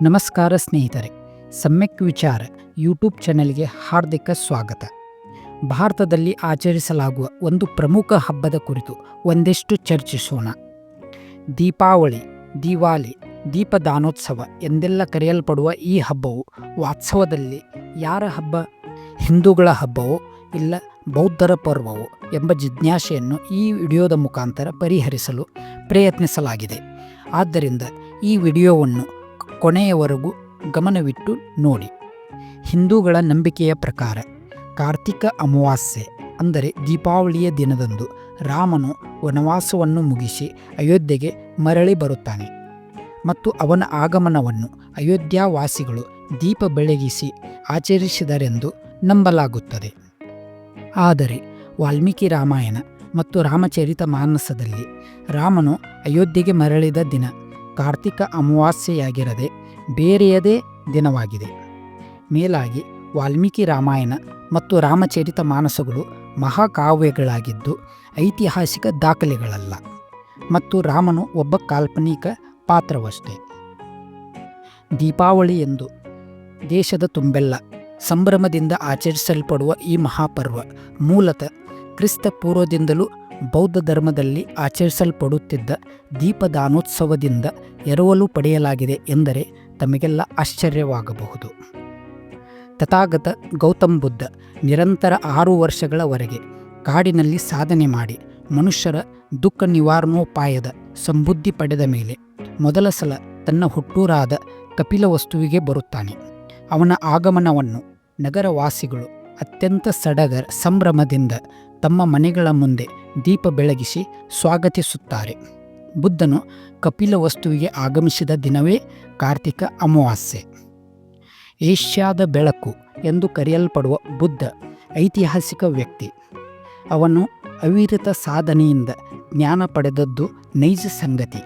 ನಮಸ್ಕಾರ ಸ್ನೇಹಿತರೆ, ಸಮ್ಯಕ್ ವಿಚಾರ ಯೂಟ್ಯೂಬ್ ಚಾನೆಲ್ಗೆ ಹಾರ್ದಿಕ ಸ್ವಾಗತ. ಭಾರತದಲ್ಲಿ ಆಚರಿಸಲಾಗುವ ಒಂದು ಪ್ರಮುಖ ಹಬ್ಬದ ಕುರಿತು ಒಂದಿಷ್ಟು ಚರ್ಚಿಸೋಣ. ದೀಪಾವಳಿ, ದಿವಾಲಿ, ದೀಪದಾನೋತ್ಸವ ಎಂದೆಲ್ಲ ಕರೆಯಲ್ಪಡುವ ಈ ಹಬ್ಬವು ವಾಸ್ತವದಲ್ಲಿ ಯಾರ ಹಬ್ಬ? ಹಿಂದೂಗಳ ಹಬ್ಬವೋ ಇಲ್ಲ ಬೌದ್ಧರ ಪರ್ವವೋ ಎಂಬ ಜಿಜ್ಞಾಸೆಯನ್ನು ಈ ವಿಡಿಯೋದ ಮುಖಾಂತರ ಪರಿಹರಿಸಲು ಪ್ರಯತ್ನಿಸಲಾಗಿದೆ. ಆದ್ದರಿಂದ ಈ ವಿಡಿಯೋವನ್ನು ಕೊನೆಯವರೆಗೂ ಗಮನವಿಟ್ಟು ನೋಡಿ. ಹಿಂದೂಗಳ ನಂಬಿಕೆಯ ಪ್ರಕಾರ ಕಾರ್ತಿಕ ಅಮಾವಾಸ್ಯೆ ಅಂದರೆ ದೀಪಾವಳಿಯ ದಿನದಂದು ರಾಮನು ವನವಾಸವನ್ನು ಮುಗಿಸಿ ಅಯೋಧ್ಯೆಗೆ ಮರಳಿ ಬರುತ್ತಾನೆ ಮತ್ತು ಅವನ ಆಗಮನವನ್ನು ಅಯೋಧ್ಯಾವಾಸಿಗಳು ದೀಪ ಬೆಳಗಿಸಿ ಆಚರಿಸಿದರೆಂದು ನಂಬಲಾಗುತ್ತದೆ. ಆದರೆ ವಾಲ್ಮೀಕಿ ರಾಮಾಯಣ ಮತ್ತು ರಾಮಚರಿತ ಮಾನಸದಲ್ಲಿ ರಾಮನು ಅಯೋಧ್ಯೆಗೆ ಮರಳಿದ ದಿನ ಕಾರ್ತಿಕ ಅಮಾವಾಸ್ಯೆಯಾಗಿರದೆ ಬೇರೆಯದೇ ದಿನವಾಗಿದೆ. ಮೇಲಾಗಿ ವಾಲ್ಮೀಕಿ ರಾಮಾಯಣ ಮತ್ತು ರಾಮಚರಿತ ಮಾನಸಗಳು ಮಹಾಕಾವ್ಯಗಳಾಗಿದ್ದು ಐತಿಹಾಸಿಕ ದಾಖಲೆಗಳಲ್ಲ ಮತ್ತು ರಾಮನು ಒಬ್ಬ ಕಾಲ್ಪನಿಕ ಪಾತ್ರವಷ್ಟೇ. ದೀಪಾವಳಿ ಎಂದು ದೇಶದ ತುಂಬೆಲ್ಲ ಸಂಭ್ರಮದಿಂದ ಆಚರಿಸಲ್ಪಡುವ ಈ ಮಹಾಪರ್ವ ಮೂಲತಃ ಕ್ರಿಸ್ತ ಪೂರ್ವದಿಂದಲೂ ಬೌದ್ಧ ಧರ್ಮದಲ್ಲಿ ಆಚರಿಸಲ್ಪಡುತ್ತಿದ್ದ ದೀಪದಾನೋತ್ಸವದಿಂದ ಎರವಲು ಪಡೆಯಲಾಗಿದೆ ಎಂದರೆ ತಮಗೆಲ್ಲ ಆಶ್ಚರ್ಯವಾಗಬಹುದು. ತಥಾಗತ ಗೌತಮ್ ಬುದ್ಧ ನಿರಂತರ 6 ವರ್ಷಗಳವರೆಗೆ ಕಾಡಿನಲ್ಲಿ ಸಾಧನೆ ಮಾಡಿ ಮನುಷ್ಯರ ದುಃಖ ನಿವಾರಣೋಪಾಯದ ಸಂಬುದ್ಧಿ ಪಡೆದ ಮೇಲೆ ಮೊದಲ ಸಲ ತನ್ನ ಹುಟ್ಟೂರಾದ ಕಪಿಲವಸ್ತುವಿಗೆ ಬರುತ್ತಾನೆ. ಅವನ ಆಗಮನವನ್ನು ನಗರವಾಸಿಗಳು ಅತ್ಯಂತ ಸಡಗರ ಸಂಭ್ರಮದಿಂದ ತಮ್ಮ ಮನೆಗಳ ಮುಂದೆ ದೀಪ ಬೆಳಗಿಸಿ ಸ್ವಾಗತಿಸುತ್ತಾರೆ. ಬುದ್ಧನು ಕಪಿಲವಸ್ತುವಿಗೆ ಆಗಮಿಸಿದ ದಿನವೇ ಕಾರ್ತಿಕ ಅಮಾವಾಸ್ಯೆ. ಏಷ್ಯಾದ ಬೆಳಕು ಎಂದು ಕರೆಯಲ್ಪಡುವ ಬುದ್ಧ ಐತಿಹಾಸಿಕ ವ್ಯಕ್ತಿ. ಅವನು ಅವಿರತ ಸಾಧನೆಯಿಂದ ಜ್ಞಾನ ಪಡೆದದ್ದು ನೈಜ ಸಂಗತಿ.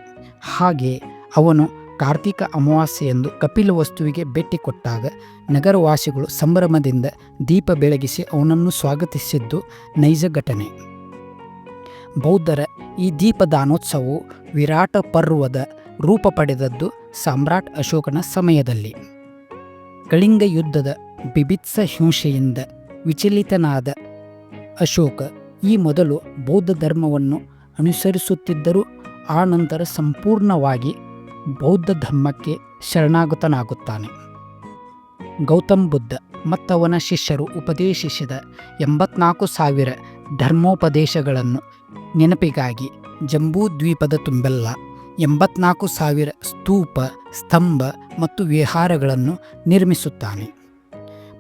ಹಾಗೆಯೇ ಅವನು ಕಾರ್ತಿಕ ಅಮಾವಾಸ್ಯೆಯೆಂದು ಕಪಿಲವಸ್ತುವಿಗೆ ಭೇಟಿ ಕೊಟ್ಟಾಗ ನಗರವಾಸಿಗಳು ಸಂಭ್ರಮದಿಂದ ದೀಪ ಬೆಳಗಿಸಿ ಅವನನ್ನು ಸ್ವಾಗತಿಸಿದ್ದು ನೈಜ ಘಟನೆ. ಬೌದ್ಧರ ಈ ದೀಪದಾನೋತ್ಸವವು ವಿರಾಟ ಪರ್ವದ ರೂಪ ಪಡೆದದ್ದು ಸಾಮ್ರಾಟ್ ಅಶೋಕನ ಸಮಯದಲ್ಲಿ. ಕಳಿಂಗ ಯುದ್ಧದ ಬಿಭತ್ಸ ಹಿಂಸೆಯಿಂದ ವಿಚಲಿತನಾದ ಅಶೋಕ ಈ ಮೊದಲು ಬೌದ್ಧ ಧರ್ಮವನ್ನು ಅನುಸರಿಸುತ್ತಿದ್ದರೂ ಆ ನಂತರ ಸಂಪೂರ್ಣವಾಗಿ ಬೌದ್ಧ ಧರ್ಮಕ್ಕೆ ಶರಣಾಗತನಾಗುತ್ತಾನೆ. ಗೌತಮ್ ಬುದ್ಧ ಮತ್ತವನ ಶಿಷ್ಯರು ಉಪದೇಶಿಸಿದ 84,000 ಧರ್ಮೋಪದೇಶಗಳನ್ನು ನೆನಪಿಗಾಗಿ ಜಂಬೂ ದ್ವೀಪದ ತುಂಬೆಲ್ಲ 84,000 ಸ್ತೂಪ, ಸ್ತಂಭ ಮತ್ತು ವಿಹಾರಗಳನ್ನು ನಿರ್ಮಿಸುತ್ತಾನೆ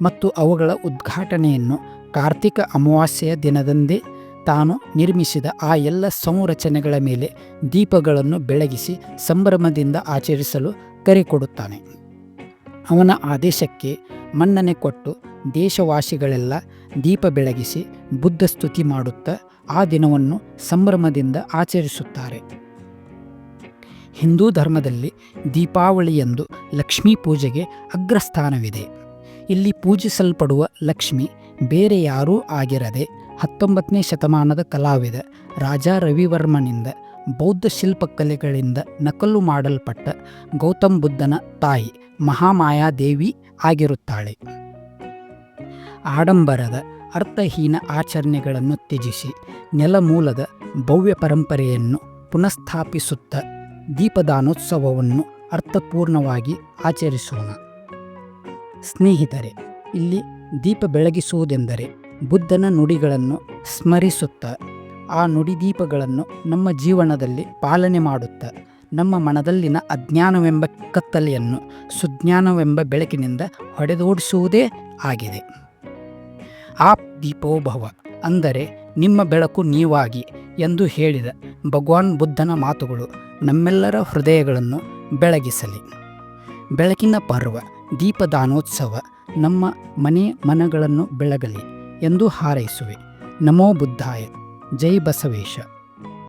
ಮತ್ತು ಅವುಗಳ ಉದ್ಘಾಟನೆಯನ್ನು ಕಾರ್ತಿಕ ಅಮಾವಾಸ್ಯೆಯ ದಿನದಂದೇ ತಾನು ನಿರ್ಮಿಸಿದ ಆ ಎಲ್ಲ ಸಂರಚನೆಗಳ ಮೇಲೆ ದೀಪಗಳನ್ನು ಬೆಳಗಿಸಿ ಸಂಭ್ರಮದಿಂದ ಆಚರಿಸಲು ಕರೆ ಕೊಡುತ್ತಾನೆ. ಅವನ ಆದೇಶಕ್ಕೆ ಮನ್ನಣೆ ಕೊಟ್ಟು ದೇಶವಾಸಿಗಳೆಲ್ಲ ದೀಪ ಬೆಳಗಿಸಿ ಬುದ್ಧ ಸ್ತುತಿ ಮಾಡುತ್ತಾ ಆ ದಿನವನ್ನು ಸಂಭ್ರಮದಿಂದ ಆಚರಿಸುತ್ತಾರೆ. ಹಿಂದೂ ಧರ್ಮದಲ್ಲಿ ದೀಪಾವಳಿಯಂದು ಲಕ್ಷ್ಮೀ ಪೂಜೆಗೆ ಅಗ್ರಸ್ಥಾನವಿದೆ. ಇಲ್ಲಿ ಪೂಜಿಸಲ್ಪಡುವ ಲಕ್ಷ್ಮಿ ಬೇರೆ ಯಾರೂ ಆಗಿರದೆ 19ನೇ ಶತಮಾನದ ಕಲಾವಿದ ರಾಜಾ ರವಿವರ್ಮನಿಂದ ಬೌದ್ಧ ಶಿಲ್ಪಕಲೆಗಳಿಂದ ನಕಲು ಮಾಡಲ್ಪಟ್ಟ ಗೌತಮ್ ಬುದ್ಧನ ತಾಯಿ ಮಹಾಮಾಯಾದೇವಿ ಆಗಿರುತ್ತಾಳೆ. ಆಡಂಬರದ ಅರ್ಥಹೀನ ಆಚರಣೆಗಳನ್ನು ತ್ಯಜಿಸಿ ನೆಲಮೂಲದ ಭವ್ಯ ಪರಂಪರೆಯನ್ನು ಪುನಃಸ್ಥಾಪಿಸುತ್ತಾ ದೀಪದಾನೋತ್ಸವವನ್ನು ಅರ್ಥಪೂರ್ಣವಾಗಿ ಆಚರಿಸೋಣ. ಸ್ನೇಹಿತರೆ, ಇಲ್ಲಿ ದೀಪ ಬೆಳಗಿಸುವುದೆಂದರೆ ಬುದ್ಧನ ನುಡಿಗಳನ್ನು ಸ್ಮರಿಸುತ್ತಾ ಆ ನುಡಿದೀಪಗಳನ್ನು ನಮ್ಮ ಜೀವನದಲ್ಲಿ ಪಾಲನೆ ಮಾಡುತ್ತಾ ನಮ್ಮ ಮನದಲ್ಲಿನ ಅಜ್ಞಾನವೆಂಬ ಕತ್ತಲೆಯನ್ನು ಸುಜ್ಞಾನವೆಂಬ ಬೆಳಕಿನಿಂದ ಹೊಡೆದೋಡಿಸುವುದೇ ಆಗಿದೆ. ಆಪ್ ದೀಪೋಭವ ಅಂದರೆ ನಿಮ್ಮ ಬೆಳಕು ನೀವಾಗಿ ಎಂದು ಹೇಳಿದ ಭಗವಾನ್ ಬುದ್ಧನ ಮಾತುಗಳು ನಮ್ಮೆಲ್ಲರ ಹೃದಯಗಳನ್ನು ಬೆಳಗಿಸಲಿ. ಬೆಳಕಿನ ಪರ್ವ ದೀಪದಾನೋತ್ಸವ ನಮ್ಮ ಮನಗಳನ್ನು ಬೆಳಗಲಿ ಎಂದು ಹಾರೈಸುವೆ. ನಮೋ ಬುದ್ಧಾಯ. ಜೈ ಬಸವೇಶ.